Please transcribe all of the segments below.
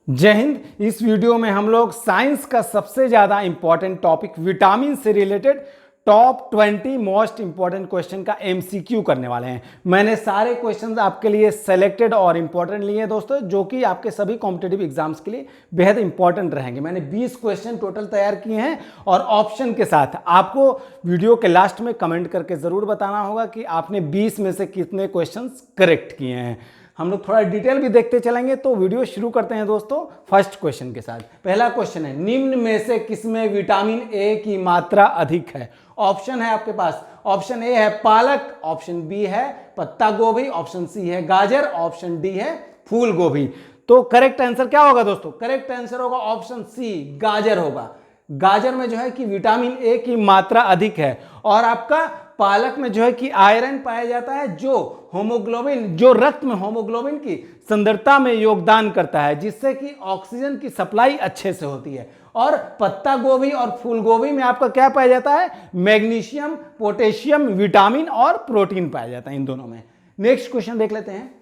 जय हिंद। इस वीडियो में हम लोग साइंस का सबसे ज्यादा इंपॉर्टेंट टॉपिक विटामिन से related top 20 most important question का एमसीक्यू करने वाले हैं। मैंने सारे क्वेश्चंस आपके लिए सेलेक्टेड और इंपॉर्टेंट लिए हैं दोस्तों, जो कि आपके सभी कॉम्पिटिटिव एग्जाम्स के लिए बेहद इंपॉर्टेंट रहेंगे। मैंने 20 क्वेश्चन टोटल तैयार किए हैं और ऑप्शन के साथ आपको वीडियो के लास्ट में कमेंट करके जरूर बताना होगा कि आपने 20 में से कितने क्वेश्चन करेक्ट किए हैं। हम लोग थोड़ा डिटेल भी देखते चलेंगे, तो वीडियो शुरू करते हैं दोस्तों फर्स्ट क्वेश्चन के साथ। पहला क्वेश्चन है, निम्न में से किसमें विटामिन ए की मात्रा अधिक है? ऑप्शन है आपके पास, ऑप्शन ए है पालक, ऑप्शन बी है पत्ता गोभी, ऑप्शन सी है गाजर, ऑप्शन डी है फूल गोभी। तो करेक्ट आंसर क्या होगा दोस्तों? करेक्ट आंसर होगा ऑप्शन सी, गाजर होगा। गाजर में जो है कि विटामिन ए की मात्रा अधिक है और आपका पालक में जो है कि आयरन पाया जाता है, जो रक्त में होमोग्लोबिन की सांद्रता में योगदान करता है, जिससे कि ऑक्सीजन की सप्लाई अच्छे से होती है। और पत्ता गोभी और फूल गोभी में आपका क्या पाया जाता है? मैग्नीशियम, पोटेशियम, विटामिन और प्रोटीन पाया जाता है इन दोनों में। नेक्स्ट क्वेश्चन देख लेते हैं,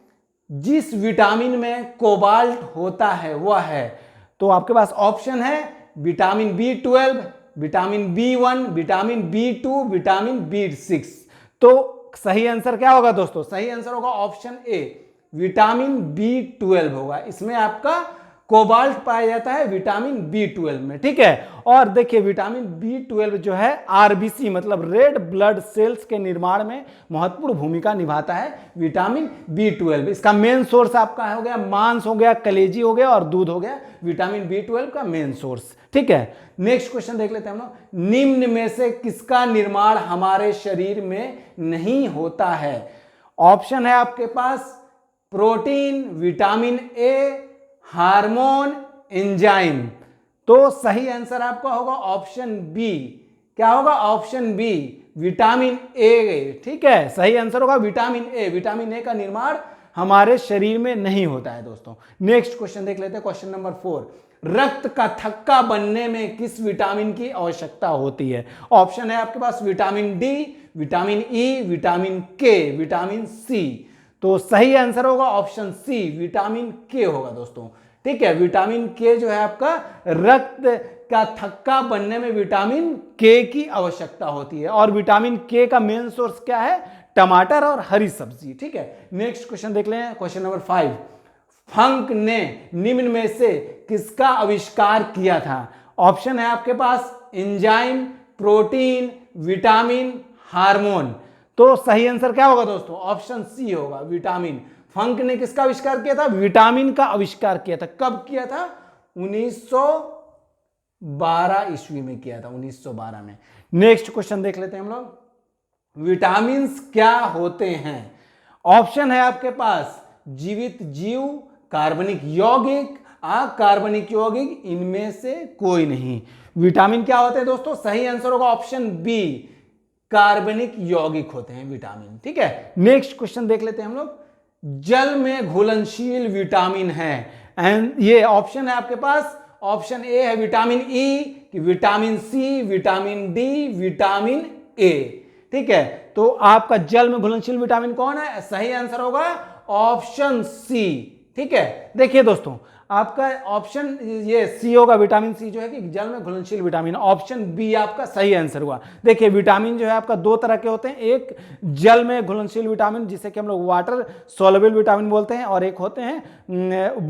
जिस विटामिन में कोबाल्ट होता है वह है। तो आपके पास ऑप्शन है vitamin B12, vitamin B1, vitamin B2, vitamin B6। तो सही आंसर क्या होगा दोस्तों? सही आंसर होगा ऑप्शन ए, विटामिन B12 होगा। इसमें आपका कोबाल्ट पाया जाता है विटामिन B12 में, ठीक है। और देखिए विटामिन B12 जो है आरबीसी मतलब रेड ब्लड सेल्स के निर्माण में महत्वपूर्ण भूमिका निभाता है विटामिन B12। इसका मेन सोर्स आपका हो गया मांस हो गया, कलेजी हो गया और दूध हो गया, विटामिन B12 का मेन सोर्स, ठीक है। नेक्स्ट क्वेश्चन देख लेते हैं हम लोग, निम्न में से किसका निर्माण हमारे शरीर में नहीं होता है? ऑप्शन है आपके पास protein, vitamin A, hormone, enzyme. तो सही आंसर आपका होगा ऑप्शन बी। क्या होगा? ऑप्शन बी, विटामिन ए, ठीक है। सही आंसर होगा विटामिन ए। विटामिन ए का निर्माण हमारे शरीर में नहीं होता है दोस्तों। नेक्स्ट क्वेश्चन देख लेते हैं, क्वेश्चन नंबर 4, रक्त का थक्का बनने में किस विटामिन की आवश्यकता होती है? ऑप्शन है आपके पास vitamin D, vitamin E, vitamin K, vitamin C. तो सही आंसर होगा ऑप्शन सी, विटामिन के होगा दोस्तों, ठीक है। विटामिन के जो है आपका रक्त का थक्का बनने में विटामिन के की आवश्यकता होती है। और विटामिन के का मेन सोर्स क्या है? टमाटर और हरी सब्जी, ठीक है। नेक्स्ट क्वेश्चन देख लें, क्वेश्चन नंबर 5, फंक ने निम्न में से किसका आविष्कार किया था? ऑप्शन है आपके पास एंजाइम, प्रोटीन, विटामिन, हार्मोन। तो सही आंसर क्या होगा दोस्तों? ऑप्शन सी होगा, विटामिन। फंक ने किसका आविष्कार किया था? विटामिन का आविष्कार किया था। कब किया था? 1912 ईस्वी में किया था, 1912 में। नेक्स्ट क्वेश्चन देख लेते हैं हम लोग, विटामिन क्या होते हैं? ऑप्शन है आपके पास जीवित जीव, कार्बनिक यौगिक, अकार्बनिक यौगिक, इनमें से कोई नहीं। विटामिन क्या होते हैं दोस्तों? सही आंसर होगा ऑप्शन बी, कार्बनिक यौगिक होते हैं विटामिन, ठीक है। नेक्स्ट क्वेश्चन देख लेते हैं हम लोग, जल में घुलनशील विटामिन है, एंड ये ऑप्शन है आपके पास, ऑप्शन ए है vitamin E, vitamin C, vitamin D, vitamin A, ठीक है। तो आपका जल में घुलनशील विटामिन कौन है? सही आंसर होगा ऑप्शन सी, ठीक है। देखिए दोस्तों आपका ऑप्शन ये सी होगा, विटामिन सी जो है कि जल में घुलनशील विटामिन। ऑप्शन बी आपका सही आंसर हुआ। देखिए विटामिन जो है आपका दो तरह के होते हैं, एक जल में घुलनशील विटामिन जिसे कि हम लोग वाटर सोलबल विटामिन बोलते हैं, और एक होते हैं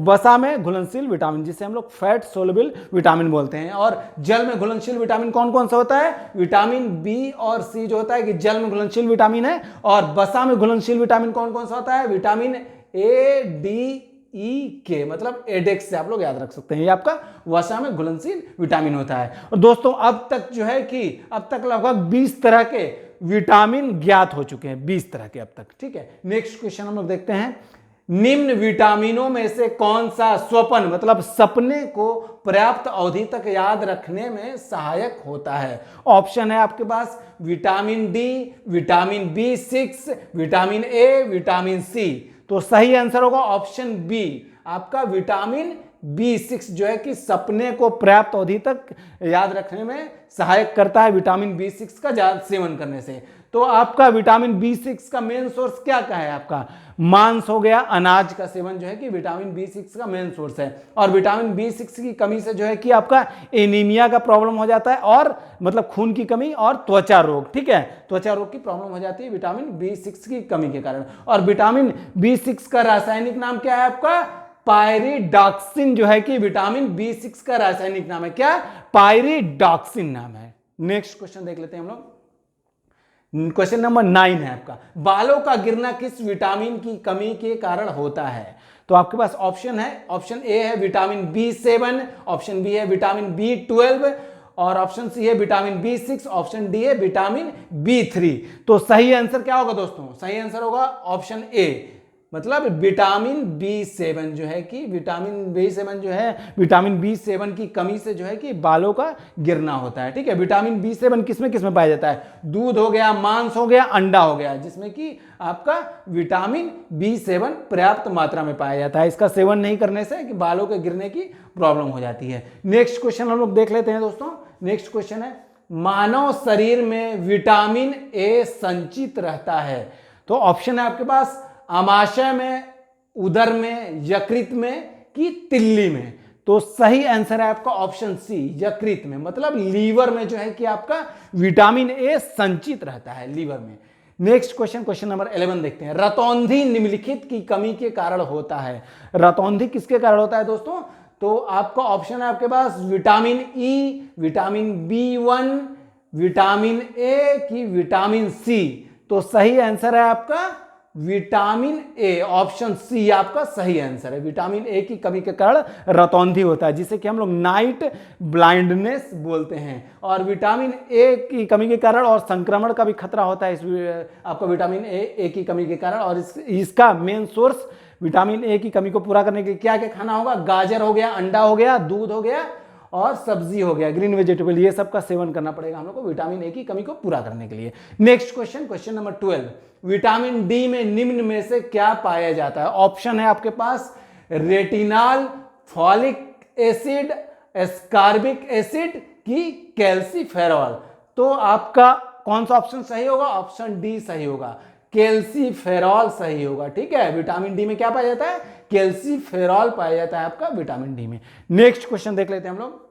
वसा में घुलनशील विटामिन जिसे हम लोग फैट सोलबल विटामिन बोलते हैं। और जल में घुलनशील विटामिन कौन कौन सा होता है? विटामिन बी और सी जो होता है कि जल में घुलनशील विटामिन है। और वसा में घुलनशील विटामिन कौन कौन सा होता है? विटामिन ए, डी, ई, के, मतलब एडेक्स से आप लोग याद रख सकते हैं। ये आपका वसा में घुलनशील विटामिन होता है। और दोस्तों अब तक जो है कि अब तक लगभग 20 तरह के विटामिन ज्ञात हो चुके हैं, 20 तरह के अब तक, ठीक है। नेक्स्ट क्वेश्चन हम लोग देखते हैं, निम्न विटामिनों में से कौन सा स्वपन मतलब सपने को पर्याप्त अवधि तक याद रखने में सहायक होता है? ऑप्शन है आपके पास vitamin D, vitamin B6, vitamin A, vitamin C. तो सही आंसर होगा ऑप्शन बी, आपका विटामिन B6 जो है कि सपने को पर्याप्त अवधि तक याद रखने में सहायक करता है विटामिन B6 का ज्यादा सेवन करने से। तो आपका विटामिन B6 का मेन सोर्स क्या का है? आपका मांस हो गया, अनाज का सेवन जो है कि विटामिन B6 का मेन सोर्स है। और विटामिन B6 की कमी से जो है कि आपका एनीमिया का प्रॉब्लम हो जाता है, और मतलब खून की कमी और त्वचा रोग, ठीक है, त्वचा रोग की प्रॉब्लम हो जाती है विटामिन B6 की कमी के कारण। और विटामिन B6 का रासायनिक नाम क्या है? आपका पायरिडॉक्सिन जो है कि विटामिन B6 का रासायनिक नाम है। क्या? पायरिडॉक्सिन नाम है। नेक्स्ट क्वेश्चन देख लेते हैं हम लोग। क्वेश्चन नंबर 9 है आपका, बालों का गिरना किस विटामिन की कमी के कारण होता है? तो आपके पास ऑप्शन है, ऑप्शन ए है विटामिन B7, ऑप्शन बी है विटामिन B12, और ऑप्शन सी है विटामिन B6, ऑप्शन डी है विटामिन B3। तो सही आंसर क्या होगा दोस्तों? सही आंसर होगा ऑप्शन ए, मतलब विटामिन B7 जो है कि विटामिन B7 जो है, विटामिन B7 की कमी से जो है कि बालों का गिरना होता है, ठीक है। विटामिन B7 किसमें किसमें पाया जाता है? दूध हो गया, मांस हो गया, अंडा हो गया, जिसमें कि आपका विटामिन B7 पर्याप्त मात्रा में पाया जाता है। इसका सेवन नहीं करने से कि बालों के गिरने की प्रॉब्लम हो जाती है। नेक्स्ट क्वेश्चन हम लोग देख लेते हैं दोस्तों। नेक्स्ट क्वेश्चन है, मानव शरीर में विटामिन ए संचित रहता है। तो ऑप्शन है आपके पास आमाशय में, उदर में, यकृत में कि तिल्ली में। तो सही आंसर है आपका ऑप्शन सी, यकृत में, मतलब लीवर में जो है कि आपका विटामिन ए संचित रहता है लीवर में। नेक्स्ट क्वेश्चन, क्वेश्चन नंबर 11 देखते हैं। रतौंधी निम्नलिखित की कमी के कारण होता है। रतौंधी किसके कारण होता है दोस्तों? तो आपका ऑप्शन है आपके पास vitamin E, vitamin B1, vitamin A कि विटामिन सी। तो सही आंसर है आपका विटामिन ए, ऑप्शन सी आपका सही आंसर है। विटामिन ए की कमी के कारण रतौंधी होता है, जिसे कि हम लोग नाइट ब्लाइंडनेस बोलते हैं। और विटामिन ए की कमी के कारण और संक्रमण का भी खतरा होता है इस आपका विटामिन ए की कमी के कारण। और इसका मेन सोर्स विटामिन ए की कमी को पूरा करने के लिए क्या क्या खाना होगा? गाजर हो गया, अंडा हो गया, दूध हो गया और सब्जी हो गया, ग्रीन वेजिटेबल, ये सब का सेवन करना पड़ेगा हम लोग को विटामिन ए की कमी को पूरा करने के लिए। Next question, question number 12, vitamin D में निम्न में से क्या पाया जाता है? ऑप्शन है आपके पास retinol, folic acid, ascorbic acid कि कैल्सीफेरॉल। तो आपका कौन सा ऑप्शन सही होगा? ऑप्शन डी सही होगा, कैल्सीफेरॉल सही होगा, ठीक है। विटामिन डी में क्या पाया जाता है? कैल्सीफेरॉल पाया जाता है आपका विटामिन डी में। नेक्स्ट क्वेश्चन देख लेते हैं हम लोग।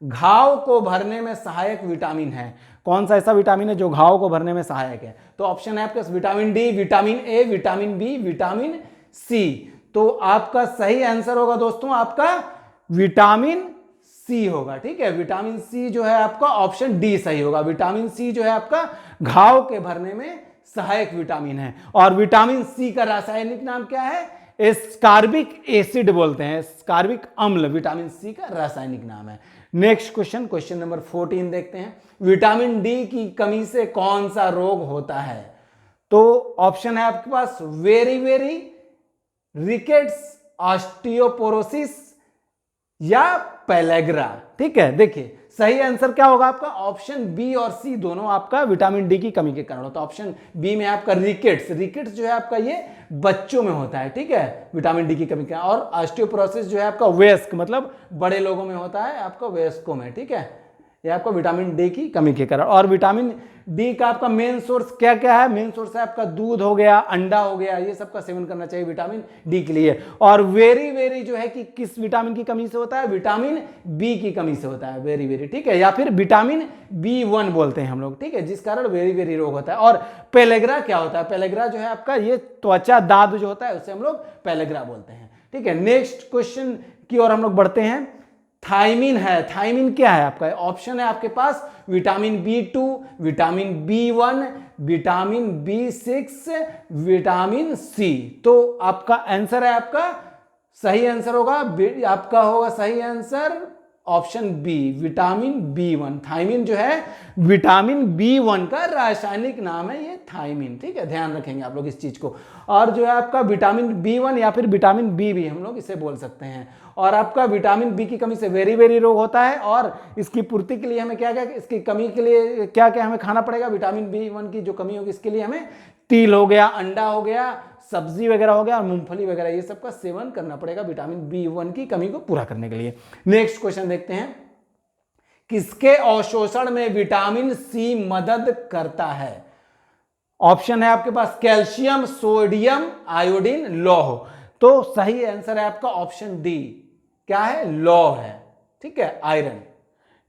घाव को भरने में सहायक विटामिन है। कौन सा ऐसा विटामिन है जो घाव को भरने में सहायक है? तो ऑप्शन है आपके पास vitamin D, vitamin A, vitamin B, vitamin C. तो आपका सही आंसर होगा दोस्तों आपका विटामिन सी होगा, ठीक है। विटामिन सी जो है आपका ऑप्शन डी सही होगा। विटामिन सी जो है आपका घाव के भरने में सहायक विटामिन है। और विटामिन सी का रासायनिक नाम क्या है? एस्कॉर्बिक एसिड बोलते हैं, एस्कॉर्बिक अम्ल विटामिन सी का रासायनिक नाम है। नेक्स्ट क्वेश्चन, क्वेश्चन नंबर 14 देखते हैं। विटामिन डी की कमी से कौन सा रोग होता है? तो ऑप्शन है आपके पास वेरी वेरी, रिकेट्स, ऑस्टियोपोरोसिस या पेलेग्रा, ठीक है। देखिए सही आंसर क्या होगा आपका? ऑप्शन बी और सी दोनों आपका विटामिन डी की कमी के कारण होता है। ऑप्शन बी में आपका रिकेट्स, रिकेट्स जो है आपका ये बच्चों में होता है, ठीक है, विटामिन डी की कमी के। और ऑस्टियोपोरोसिस जो है आपका वयस्क, मतलब बड़े लोगों में होता है, आपका वयस्कों में, ठीक है, ये आपका विटामिन डी की कमी के कारण। और विटामिन डी का आपका मेन सोर्स क्या क्या है? मेन सोर्स है आपका दूध हो गया, अंडा हो गया, ये सब का सेवन करना चाहिए विटामिन डी के लिए। और वेरी वेरी जो है कि किस विटामिन की कमी से होता है? विटामिन बी की कमी से होता है वेरी वेरी, ठीक है, या फिर विटामिन B1 बोलते हैं हम लोग, ठीक है, जिस कारण वेरी वेरी रोग होता है। और पेलेग्रा क्या होता है? पेलेग्रा जो है आपका ये त्वचा दाद जो होता है उसे हम लोग पेलेग्रा बोलते हैं, ठीक है। नेक्स्ट क्वेश्चन की ओर हम लोग बढ़ते हैं। थायमिन है, थायमिन क्या है आपका? ऑप्शन है आपके पास vitamin B2, vitamin B1, vitamin B6, vitamin C। तो आपका आंसर है, आपका सही आंसर होगा, आपका होगा सही answer option B, vitamin B1। Thiamine जो है विटामिन B1 का रासायनिक नाम है ये थायमिन, ठीक है, ध्यान रखेंगे आप लोग इस चीज को। और जो है आपका विटामिन B1 या फिर विटामिन बी भी हम लोग इसे बोल सकते हैं। और आपका विटामिन बी की कमी से वेरी वेरी रोग होता है। और इसकी पूर्ति के लिए हमें क्या क्या, इसकी कमी के लिए क्या क्या हमें खाना पड़ेगा? विटामिन B1 की जो कमी होगी इसके लिए हमें तिल हो गया, अंडा हो गया, सब्जी वगैरह हो गया और मूंगफली वगैरह, ये सब का सेवन करना पड़ेगा विटामिन B1 की कमी को पूरा करने के लिए। नेक्स्ट क्वेश्चन देखते हैं। किसके अवशोषण में विटामिन सी मदद करता है? ऑप्शन है आपके पास कैल्शियम, सोडियम, आयोडीन, लौह। तो सही आंसर है आपका ऑप्शन डी, क्या है, लौह है, ठीक है, आयरन।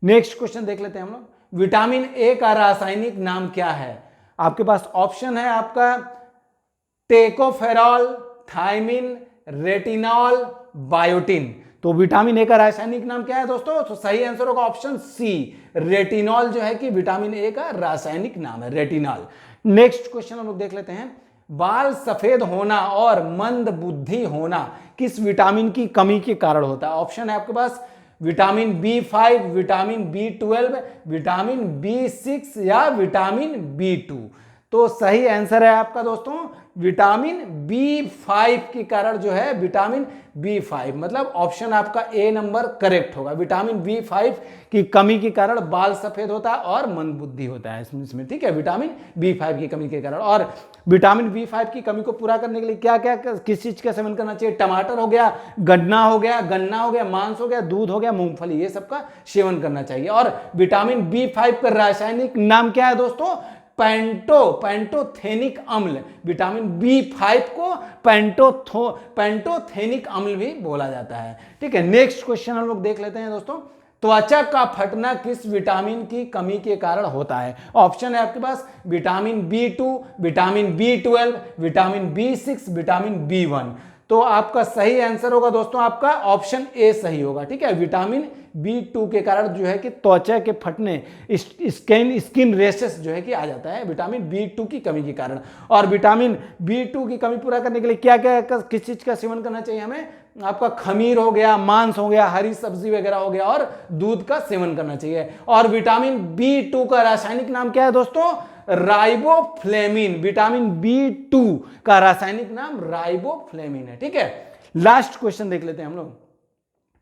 नेक्स्ट क्वेश्चन देख लेते हैं हम लोग। विटामिन ए का रासायनिक नाम क्या है? आपके पास ऑप्शन है आपका टेकोफेरॉल, थायमिन, रेटिनॉल, बायोटिन। तो विटामिन ए का रासायनिक नाम क्या है दोस्तों? तो सही आंसर होगा ऑप्शन सी, रेटिनॉल जो है कि विटामिन ए का रासायनिक नाम है, रेटिनॉल। नेक्स्ट क्वेश्चन हम लोग देख लेते हैं। बाल सफेद होना और मंद बुद्धि होना किस विटामिन की कमी के कारण होता है? ऑप्शन है आपके पास vitamin B5, vitamin B12, vitamin B6 या विटामिन B2। तो सही आंसर है आपका दोस्तों विटामिन B5 के कारण जो है, विटामिन B5 मतलब ऑप्शन आपका ए नंबर करेक्ट होगा। विटामिन B5 की कमी के कारण बाल सफेद होता है और मंद बुद्धि होता है इसमें, ठीक है, विटामिन B5 की कमी के कारण। और विटामिन B5 की कमी को पूरा करने के लिए क्या क्या किस चीज का सेवन करना चाहिए? टमाटर हो गया, गन्ना हो गया, मांस हो गया, दूध हो गया, मूंगफली, ये सबका सेवन करना चाहिए। और विटामिन B5 का रासायनिक नाम क्या है दोस्तों? पेंटोथेनिक अम्ल। विटामिन B5 को पेंटोथेनिक अम्ल भी बोला जाता है, ठीक है। नेक्स्ट क्वेश्चन हम लोग देख लेते हैं दोस्तों। त्वचा का फटना किस विटामिन की कमी के कारण होता है? ऑप्शन है आपके पास vitamin B2, vitamin B12, vitamin B6, vitamin B1। तो आपका सही आंसर होगा दोस्तों आपका ऑप्शन ए सही होगा, ठीक है। विटामिन B2 के कारण जो है कि त्वचा के फटने, स्किन रेशेस जो है कि आ जाता है विटामिन B2 की कमी के कारण। और विटामिन B2 की कमी पूरा करने के लिए क्या क्या किस चीज का सेवन करना चाहिए हमें? आपका खमीर हो गया, मांस हो गया, हरी सब्जी वगैरह हो गया और दूध का सेवन करना चाहिए। और विटामिन B2 का रासायनिक नाम क्या है दोस्तों? राइबोफ्लेविन। विटामिन B2 का रासायनिक नाम राइबोफ्लेविन है, ठीक है। लास्ट क्वेश्चन देख लेते हैं हम लोग।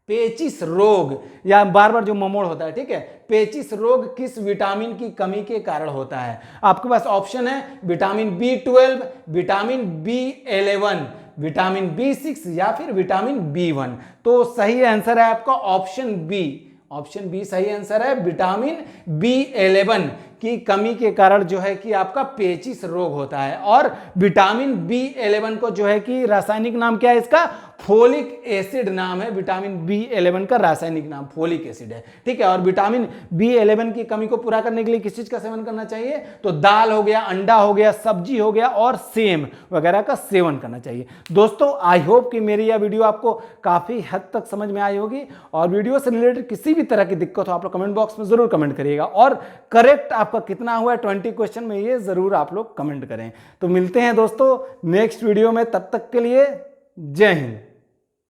पेचिस रोग या बार बार जो ममोड़ होता है, ठीक है, पेचिस रोग किस विटामिन की कमी के कारण होता है? आपके पास ऑप्शन है vitamin B12, vitamin B11, vitamin B6 या फिर विटामिन B1। तो सही आंसर है आपका ऑप्शन बी, ऑप्शन बी सही आंसर है। विटामिन B11 की कमी के कारण जो है कि आपका पेचिस रोग होता है। और विटामिन B11 को जो है कि रासायनिक नाम क्या है इसका? फोलिक एसिड नाम है। विटामिन B11 का रासायनिक नाम फोलिक एसिड है, ठीक है। और विटामिन B11 की कमी को पूरा करने के लिए किस चीज का सेवन करना चाहिए? तो दाल हो गया, अंडा हो गया, सब्जी हो गया और सेम वगैरह का सेवन करना चाहिए। दोस्तों आई होप कि मेरी यह वीडियो आपको काफी हद तक समझ में आई होगी। और वीडियो से रिलेटेड किसी भी तरह की दिक्कत हो आप लोग कमेंट बॉक्स में जरूर कमेंट करिएगा। और करेक्ट आपका कितना हुआ 20 क्वेश्चन में ये जरूर आप लोग कमेंट करें। तो मिलते हैं दोस्तों नेक्स्ट वीडियो में, तब तक के लिए जय हिंद।